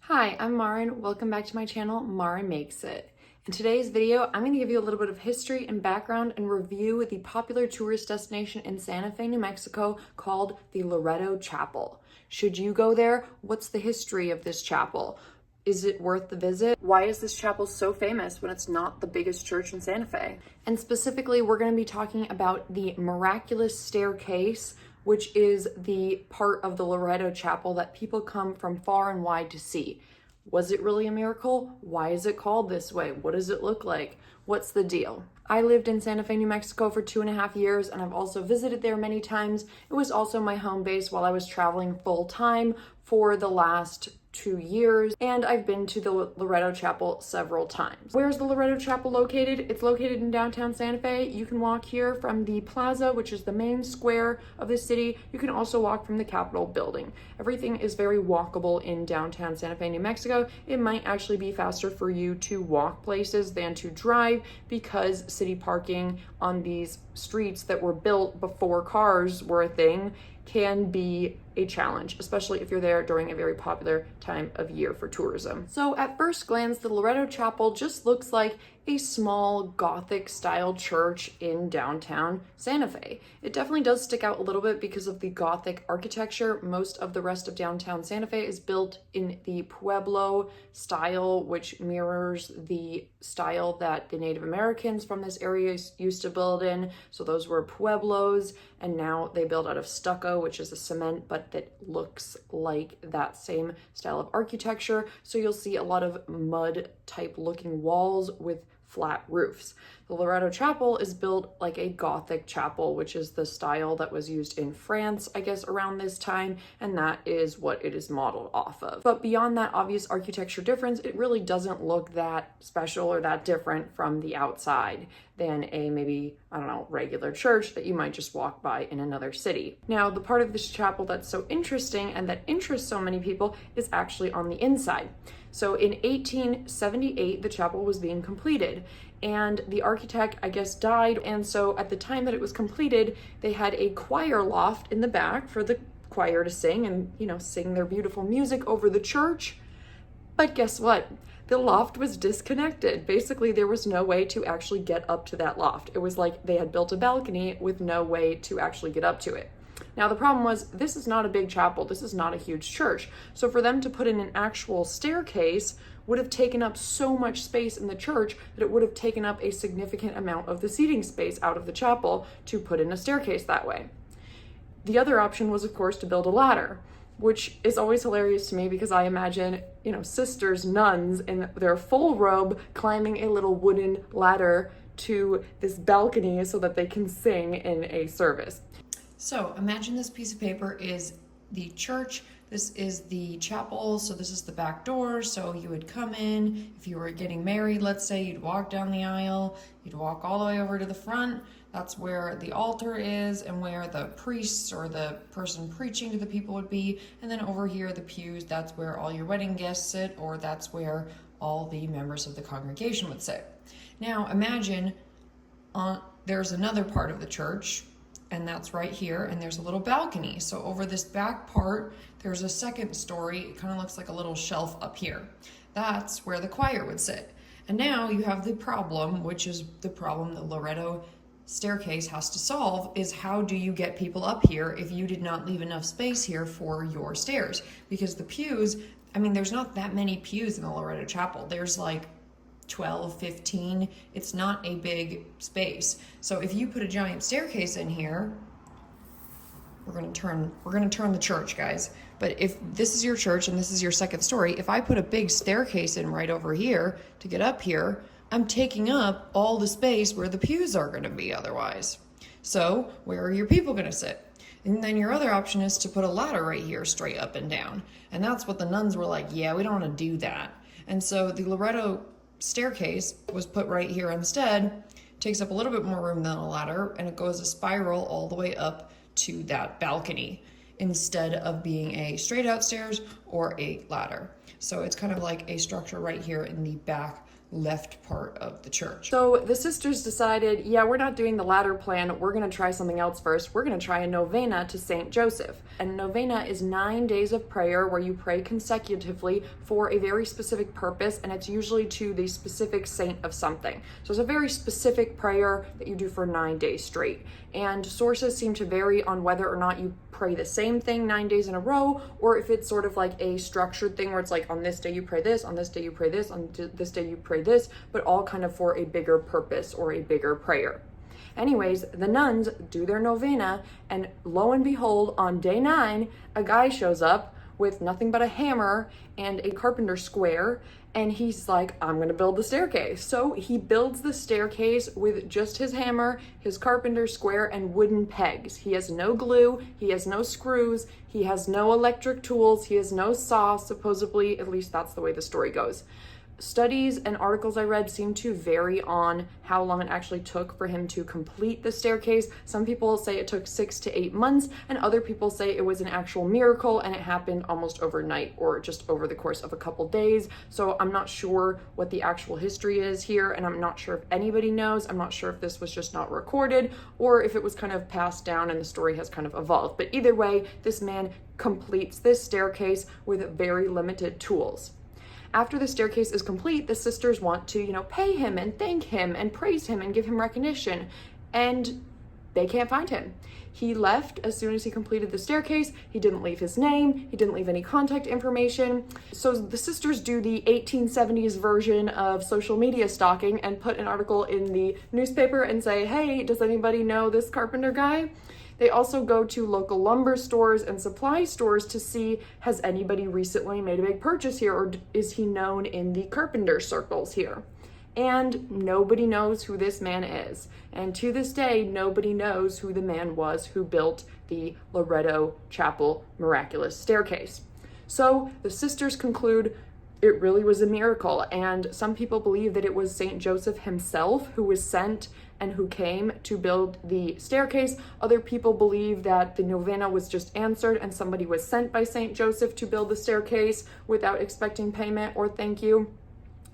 Hi, I'm Maren. Welcome back to my channel, Maren Makes It. In today's video, I'm going to give you a little bit of history and background and review the popular tourist destination in Santa Fe, New Mexico called the Loretto Chapel. Should you go there? What's the history of this chapel? Is it worth the visit? Why is this chapel so famous when it's not the biggest church in Santa Fe? And specifically, we're going to be talking about the Miraculous Staircase, which is the part of the Loretto Chapel that people come from far and wide to see. Was it really a miracle? Why is it called this way? What does it look like? What's the deal? I lived in Santa Fe, New Mexico for 2.5 years, and I've also visited there many times. It was also my home base while I was traveling full time for the last 2 years, and I've been to the Loretto Chapel several times. Where's the Loretto Chapel located? It's located in downtown Santa Fe. You can walk here from the plaza, which is the main square of the city. You can also walk from the Capitol building. Everything is very walkable in downtown Santa Fe, New Mexico. It might actually be faster for you to walk places than to drive because city parking on these streets that were built before cars were a thing can be a challenge, especially if you're there during a very popular time of year for tourism. So at first glance, the Loretto Chapel just looks like a small Gothic style church in downtown Santa Fe. It definitely does stick out a little bit because of the Gothic architecture. Most of the rest of downtown Santa Fe is built in the Pueblo style, which mirrors the style that the Native Americans from this area used to build in. So those were Pueblos, and now they build out of stucco, which is a cement, but that looks like that same style of architecture. So you'll see a lot of mud type looking walls with flat roofs. The Loretto Chapel is built like a Gothic chapel, which is the style that was used in France, I guess, around this time, and that is what it is modeled off of. But beyond that obvious architecture difference, it really doesn't look that special or that different from the outside than a maybe, I don't know, regular church that you might just walk by in another city. Now, the part of this chapel that's so interesting and that interests so many people is actually on the inside. So in 1878, the chapel was being completed, and the architect, I guess, died. And so at the time that it was completed, they had a choir loft in the back for the choir to sing and, sing their beautiful music over the church. But guess what? The loft was disconnected. Basically, there was no way to actually get up to that loft. It was like they had built a balcony with no way to actually get up to it. Now, the problem was, this is not a big chapel. This is not a huge church. So for them to put in an actual staircase would have taken up so much space in the church that it would have taken up a significant amount of the seating space out of the chapel to put in a staircase that way. The other option was, of course, to build a ladder, which is always hilarious to me because I imagine, sisters, nuns in their full robe climbing a little wooden ladder to this balcony so that they can sing in a service. So imagine this piece of paper is the church. This is the chapel. So this is the back door. So you would come in. If you were getting married, let's say, you'd walk down the aisle. You'd walk all the way over to the front. That's where the altar is and where the priests or the person preaching to the people would be. And then over here, the pews, that's where all your wedding guests sit, or that's where all the members of the congregation would sit. Now imagine there's another part of the church, and that's right here, and there's a little balcony. So over this back part, there's a second story. It kind of looks like a little shelf up here. That's where the choir would sit. And now you have the problem, which is the problem the Loretto Staircase has to solve, is how do you get people up here if you did not leave enough space here for your stairs? Because the pews, there's not that many pews in the Loretto Chapel. There's like 12, 15. It's not a big space. So if you put a giant staircase in here, we're going to turn the church, guys. But if this is your church and this is your second story, if I put a big staircase in right over here to get up here, I'm taking up all the space where the pews are going to be otherwise. So where are your people going to sit? And then your other option is to put a ladder right here straight up and down. And that's what the nuns were like, yeah, we don't want to do that. And so the Loretto Staircase was put right here instead. Takes up a little bit more room than a ladder, and it goes a spiral all the way up to that balcony instead of being a straight out stairs or a ladder. So it's kind of like a structure right here in the back left part of the church. So the sisters decided, yeah, we're not doing the ladder plan. We're going to try something else first. We're going to try a novena to Saint Joseph. And novena is 9 days of prayer where you pray consecutively for a very specific purpose, and it's usually to the specific saint of something. So it's a very specific prayer that you do for 9 days straight. And sources seem to vary on whether or not you pray the same thing 9 days in a row, or if it's sort of like a structured thing where it's like on this day you pray this, on this day you pray this, on this day you pray this, but all kind of for a bigger purpose or a bigger prayer. Anyways, the nuns do their novena, and lo and behold, on day 9, a guy shows up with nothing but a hammer and a carpenter square, and he's like, I'm gonna build the staircase. So he builds the staircase with just his hammer, his carpenter square, and wooden pegs. He has no glue, he has no screws, he has no electric tools, he has no saw, supposedly, at least that's the way the story goes. Studies and articles I read seem to vary on how long it actually took for him to complete the staircase. Some people say it took 6 to 8 months, and other people say it was an actual miracle and it happened almost overnight or just over the course of a couple days. So I'm not sure what the actual history is here, and I'm not sure if anybody knows. I'm not sure if this was just not recorded or if it was kind of passed down and the story has kind of evolved. But either way, this man completes this staircase with very limited tools. After the staircase is complete, the sisters want to, pay him and thank him and praise him and give him recognition. And they can't find him. He left as soon as he completed the staircase. He didn't leave his name. He didn't leave any contact information. So the sisters do the 1870s version of social media stalking and put an article in the newspaper and say, hey, does anybody know this carpenter guy? They also go to local lumber stores and supply stores to see, has anybody recently made a big purchase here, or is he known in the carpenter circles here? And nobody knows who this man is. And to this day, nobody knows who the man was who built the Loretto Chapel Miraculous Staircase. So the sisters conclude it really was a miracle, and some people believe that it was Saint Joseph himself who was sent and who came to build the staircase. Other people believe that the novena was just answered and somebody was sent by Saint Joseph to build the staircase without expecting payment or thank you.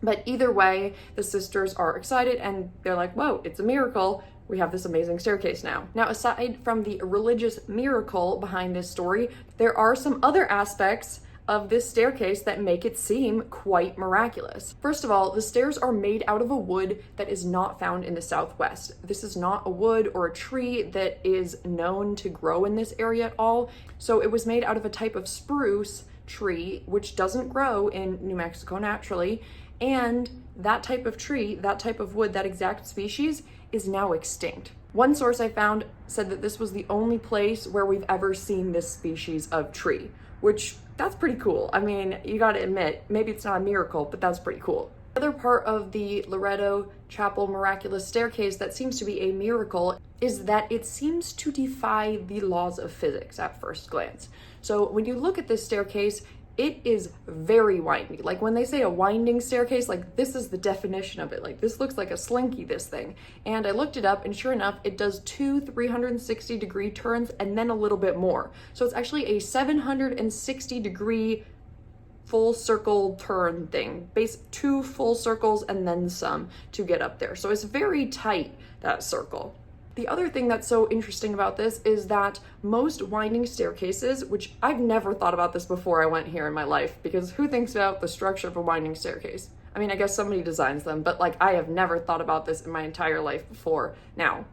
But either way, the sisters are excited and they're like, whoa, it's a miracle. We have this amazing staircase now. Now, aside from the religious miracle behind this story, there are some other aspects of this staircase that make it seem quite miraculous. First of all, the stairs are made out of a wood that is not found in the Southwest. This is not a wood or a tree that is known to grow in this area at all. So it was made out of a type of spruce tree, which doesn't grow in New Mexico naturally. And that type of tree, that type of wood, that exact species is now extinct. One source I found said that this was the only place where we've ever seen this species of tree, which that's pretty cool. I mean, you gotta admit, maybe it's not a miracle, but that's pretty cool. The other part of the Loretto Chapel Miraculous Staircase that seems to be a miracle is that it seems to defy the laws of physics at first glance. So when you look at this staircase, it is very windy. Like when they say a winding staircase, like this is the definition of it. Like this looks like a slinky, this thing. And I looked it up and sure enough, it does 2 360-degree turns and then a little bit more. So it's actually a 760-degree full circle turn thing. 2 full circles and then some to get up there. So it's very tight, that circle. The other thing that's so interesting about this is that most winding staircases, which I've never thought about this before I went here in my life, because who thinks about the structure of a winding staircase? I mean, I guess somebody designs them, but like I have never thought about this in my entire life before now.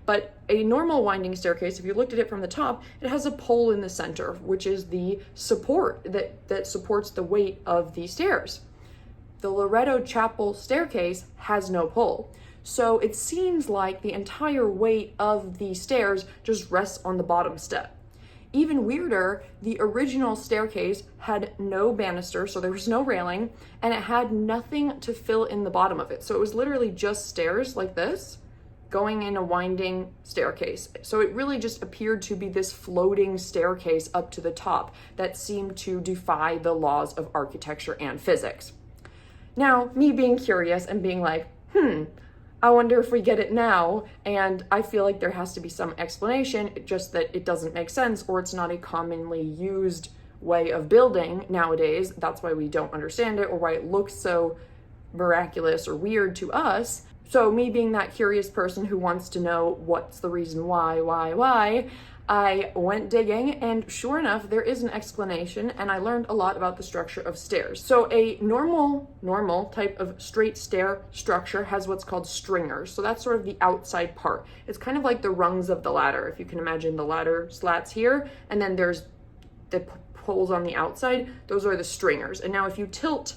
But a normal winding staircase, if you looked at it from the top, it has a pole in the center, which is the support that supports the weight of the stairs. The Loretto Chapel staircase has no pole. So it seems like the entire weight of the stairs just rests on the bottom step. Even weirder, the original staircase had no banister, so there was no railing, and it had nothing to fill in the bottom of it. So it was literally just stairs like this, going in a winding staircase. So it really just appeared to be this floating staircase up to the top that seemed to defy the laws of architecture and physics. Now, me being curious and being like, I wonder if we get it now, and I feel like there has to be some explanation, just that it doesn't make sense or it's not a commonly used way of building nowadays. That's why we don't understand it, or why it looks so miraculous or weird to us. So me being that curious person who wants to know what's the reason why, I went digging, and sure enough, there is an explanation, and I learned a lot about the structure of stairs. So a normal type of straight stair structure has what's called stringers. So that's sort of the outside part. It's kind of like the rungs of the ladder. If you can imagine the ladder slats here, and then there's the poles on the outside. Those are the stringers. And now if you tilt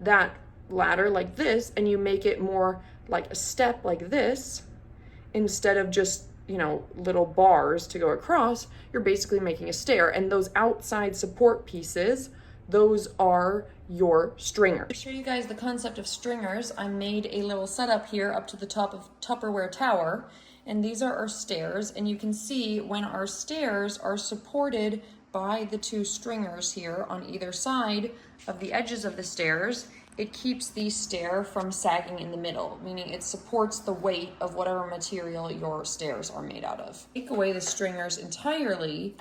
that ladder like this, and you make it more like a step like this, instead of just, you know, little bars to go across, you're basically making a stair. And those outside support pieces, those are your stringers. To show you guys the concept of stringers, I made a little setup here up to the top of Tupperware Tower, and these are our stairs. And you can see when our stairs are supported by the two stringers here on either side of the edges of the stairs, it keeps the stair from sagging in the middle, meaning it supports the weight of whatever material your stairs are made out of. Take away the stringers entirely,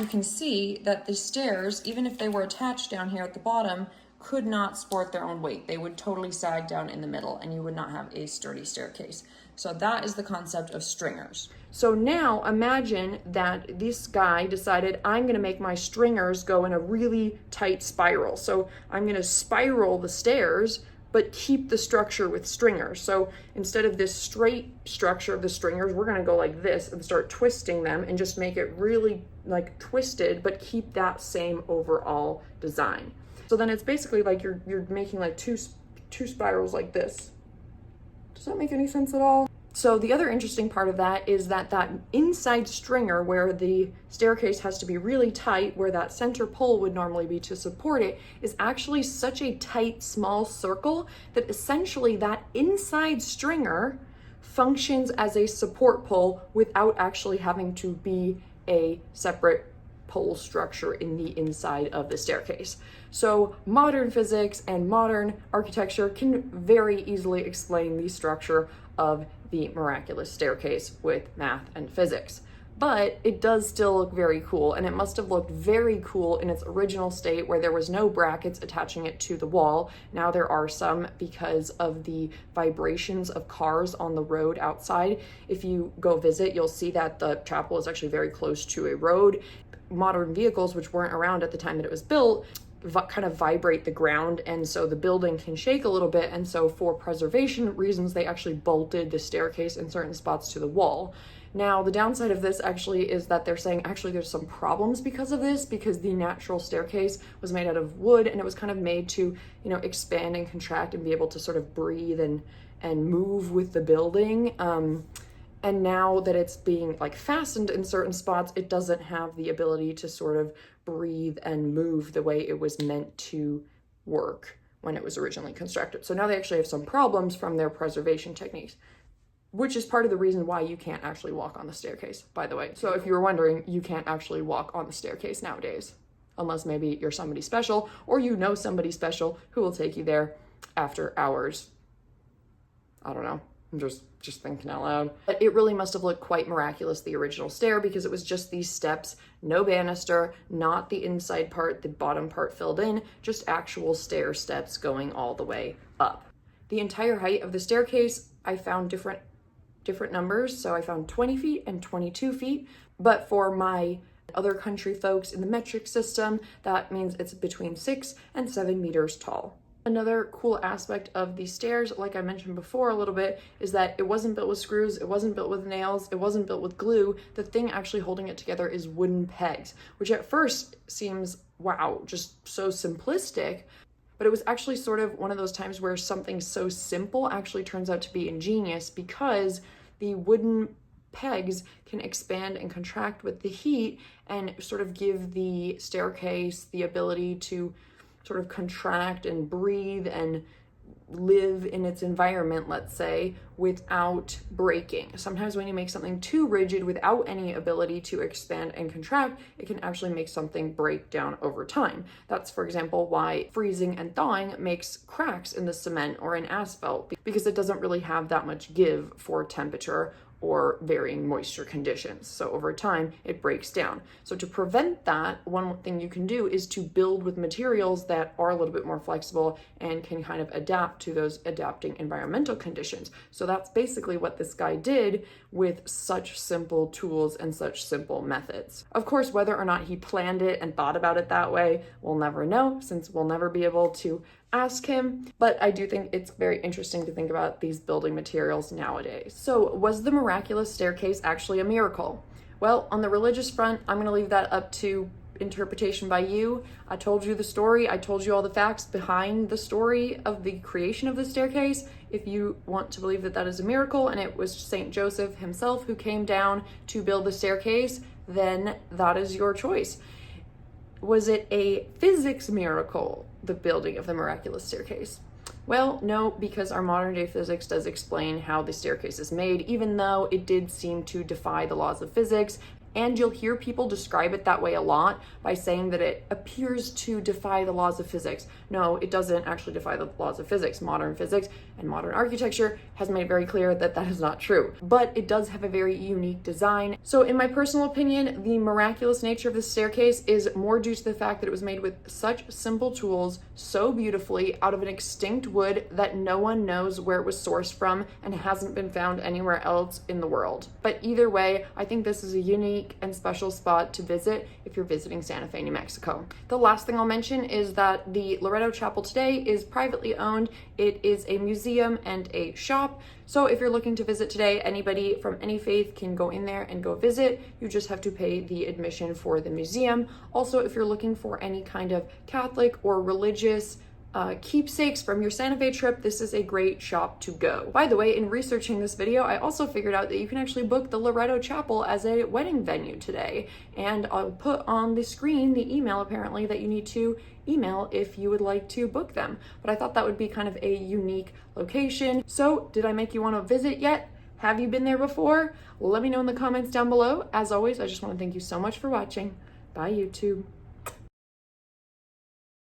you can see that the stairs, even if they were attached down here at the bottom, could not support their own weight. They would totally sag down in the middle, and you would not have a sturdy staircase. So that is the concept of stringers. So now imagine that this guy decided, I'm gonna make my stringers go in a really tight spiral. So I'm gonna spiral the stairs, but keep the structure with stringers. So instead of this straight structure of the stringers, we're gonna go like this and start twisting them and just make it really like twisted, but keep that same overall design. So then it's basically like you're making like two spirals like this. Does that make any sense at all? So the other interesting part of that is that that inside stringer where the staircase has to be really tight, where that center pole would normally be to support it, is actually such a tight, small circle that essentially that inside stringer functions as a support pole without actually having to be a separate pole structure in the inside of the staircase. So modern physics and modern architecture can very easily explain the structure of the miraculous staircase with math and physics. But it does still look very cool, and it must have looked very cool in its original state where there was no brackets attaching it to the wall. Now there are some because of the vibrations of cars on the road outside. If you go visit, you'll see that the chapel is actually very close to a road. Modern vehicles, which weren't around at the time that it was built, kind of vibrate the ground, and so the building can shake a little bit, and so for preservation reasons they actually bolted the staircase in certain spots to the wall. Now the downside of this actually is that they're saying actually there's some problems because of this, because the natural staircase was made out of wood, and it was kind of made to, you know, expand and contract and be able to sort of breathe and move with the building. And now that it's being like fastened in certain spots, it doesn't have the ability to sort of breathe and move the way it was meant to work when it was originally constructed. So now they actually have some problems from their preservation techniques, which is part of the reason why you can't actually walk on the staircase, by the way. So if you were wondering, you can't actually walk on the staircase nowadays, unless maybe you're somebody special, or you know somebody special who will take you there after hours. I don't know. I'm just thinking out loud. But it really must have looked quite miraculous, the original stair, because it was just these steps, no banister, not the inside part, the bottom part filled in, just actual stair steps going all the way up. The entire height of the staircase, I found different numbers. So I found 20 feet and 22 feet. But for my other country folks in the metric system, that means it's between 6 and 7 meters tall. Another cool aspect of these stairs, like I mentioned before a little bit, is that it wasn't built with screws, it wasn't built with nails, it wasn't built with glue. The thing actually holding it together is wooden pegs, which at first seems, wow, just so simplistic. But it was actually sort of one of those times where something so simple actually turns out to be ingenious, because the wooden pegs can expand and contract with the heat and sort of give the staircase the ability to sort of contract and breathe and live in its environment, let's say, without breaking. Sometimes when you make something too rigid without any ability to expand and contract, it can actually make something break down over time. That's, for example, why freezing and thawing makes cracks in the cement or in asphalt, because it doesn't really have that much give for temperature or varying moisture conditions. So over time, it breaks down. So to prevent that, one thing you can do is to build with materials that are a little bit more flexible and can kind of adapt to those adapting environmental conditions. So that's basically what this guy did with such simple tools and such simple methods. Of course, whether or not he planned it and thought about it that way, we'll never know, since we'll never be able to ask him, but I do think it's very interesting to think about these building materials nowadays. So was the Miraculous Staircase actually a miracle? Well, on the religious front, I'm going to leave that up to interpretation by you. I told you the story. I told you all the facts behind the story of the creation of the staircase. If you want to believe that that is a miracle and it was Saint Joseph himself who came down to build the staircase, then that is your choice. Was it a physics miracle, the building of the Miraculous Staircase? Well, no, because our modern day physics does explain how the staircase is made, even though it did seem to defy the laws of physics. And you'll hear people describe it that way a lot by saying that it appears to defy the laws of physics. No, it doesn't actually defy the laws of physics. Modern physics and modern architecture has made very clear that that is not true. But it does have a very unique design. So in my personal opinion, the miraculous nature of the staircase is more due to the fact that it was made with such simple tools, so beautifully, out of an extinct wood that no one knows where it was sourced from and hasn't been found anywhere else in the world. But either way, I think this is a unique and special spot to visit if you're visiting Santa Fe, New Mexico. The last thing I'll mention is that the Loretto Chapel today is privately owned. It is a museum and a shop. So if you're looking to visit today, anybody from any faith can go in there and go visit. You just have to pay the admission for the museum. Also, if you're looking for any kind of Catholic or religious keepsakes from your Santa Fe trip, this is a great shop to go. By the way, in researching this video, I also figured out that you can actually book the Loretto Chapel as a wedding venue today. And I'll put on the screen the email apparently that you need to email if you would like to book them. But I thought that would be kind of a unique location. So did I make you want to visit yet? Have you been there before? Let me know in the comments down below. As always, I just want to thank you so much for watching. Bye, YouTube.